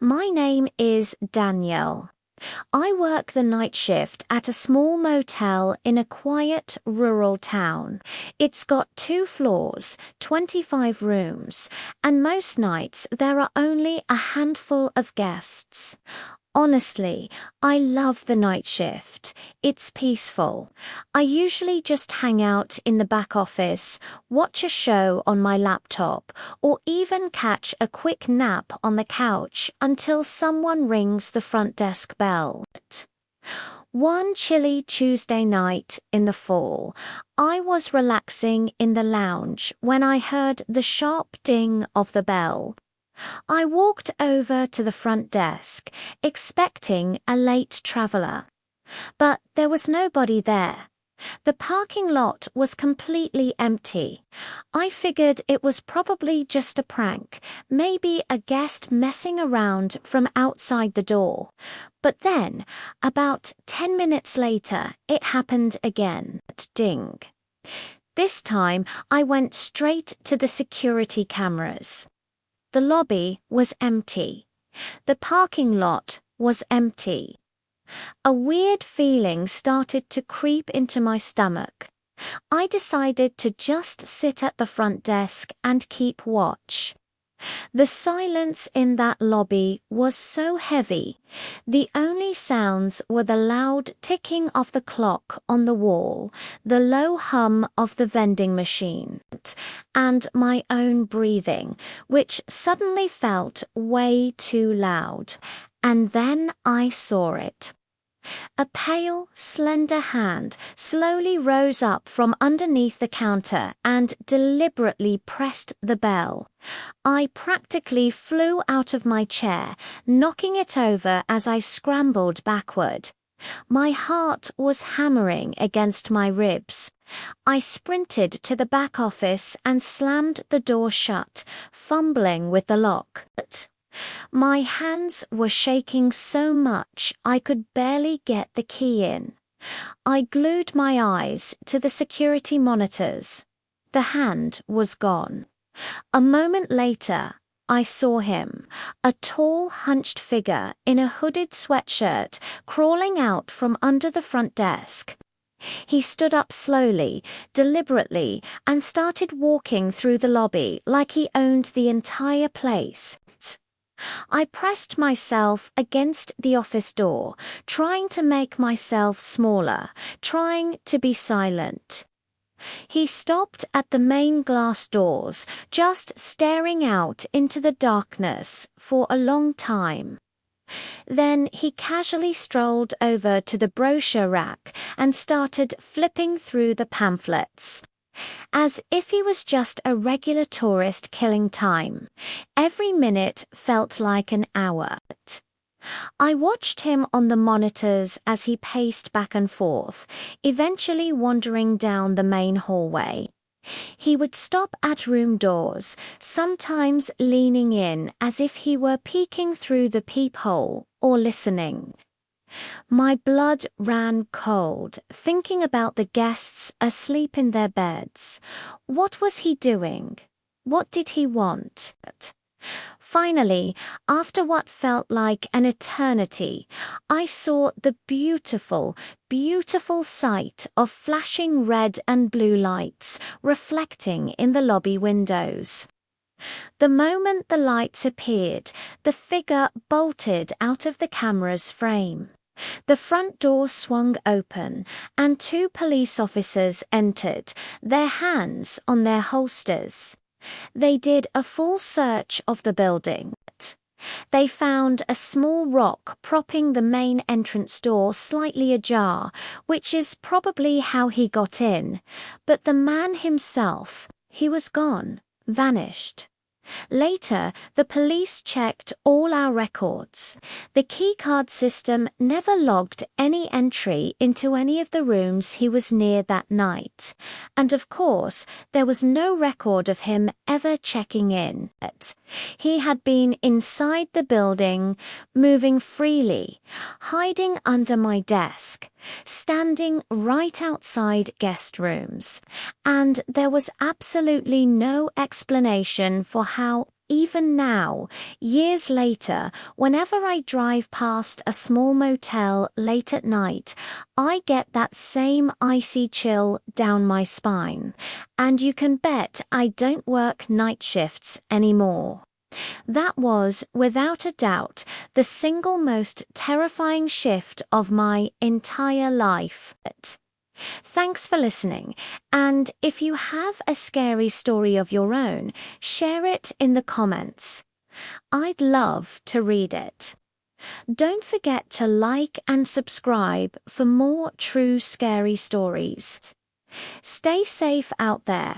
My name is Danielle. I work the night shift at a small motel in a quiet rural town. It's got 2 floors, 25 rooms, and most nights there are only a handful of guests. Honestly, I love the night shift. It's peaceful. I usually just hang out in the back office, watch a show on my laptop, or even catch a quick nap on the couch until someone rings the front desk bell. One chilly Tuesday night in the fall, I was relaxing in the lounge when I heard the sharp ding of the bell. I walked over to the front desk, expecting a late traveler. But there was nobody there. The parking lot was completely empty. I figured it was probably just a prank, maybe a guest messing around from outside the door. But then, about 10 minutes later, it happened again. Ding. This time, I went straight to the security cameras. The lobby was empty. The parking lot was empty. A weird feeling started to creep into my stomach. I decided to just sit at the front desk and keep watch. The silence in that lobby was so heavy. The only sounds were the loud ticking of the clock on the wall, the low hum of the vending machine, and my own breathing, which suddenly felt way too loud. And then I saw it. A pale, slender hand slowly rose up from underneath the counter and deliberately pressed the bell. I practically flew out of my chair, knocking it over as I scrambled backward. My heart was hammering against my ribs. I sprinted to the back office and slammed the door shut, fumbling with the lock. My hands were shaking so much I could barely get the key in. I glued my eyes to the security monitors. The hand was gone. A moment later, I saw him, a tall, hunched figure in a hooded sweatshirt crawling out from under the front desk. He stood up slowly, deliberately, and started walking through the lobby like he owned the entire place. I pressed myself against the office door, trying to make myself smaller, trying to be silent. He stopped at the main glass doors, just staring out into the darkness for a long time. Then he casually strolled over to the brochure rack and started flipping through the pamphlets. As if he was just a regular tourist killing time. Every minute felt like an hour. I watched him on the monitors as he paced back and forth, eventually wandering down the main hallway. He would stop at room doors, sometimes leaning in as if he were peeking through the peephole or listening. My blood ran cold, thinking about the guests asleep in their beds. What was he doing? What did he want? Finally, after what felt like an eternity, I saw the beautiful, beautiful sight of flashing red and blue lights reflecting in the lobby windows. The moment the lights appeared, the figure bolted out of the camera's frame. The front door swung open, and 2 police officers entered, their hands on their holsters. They did a full search of the building. They found a small rock propping the main entrance door slightly ajar, which is probably how he got in. But the man himself, he was gone, vanished. Later, the police checked all our records. The keycard system never logged any entry into any of the rooms he was near that night. And of course, there was no record of him ever checking in. He had been inside the building, moving freely, hiding under my desk, standing right outside guest rooms. And there was absolutely no explanation for how Even now, years later, whenever I drive past a small motel late at night, I get that same icy chill down my spine. And you can bet I don't work night shifts anymore. That was, without a doubt, the single most terrifying shift of my entire life. Thanks for listening, and if you have a scary story of your own, share it in the comments. I'd love to read it. Don't forget to like and subscribe for more true scary stories. Stay safe out there.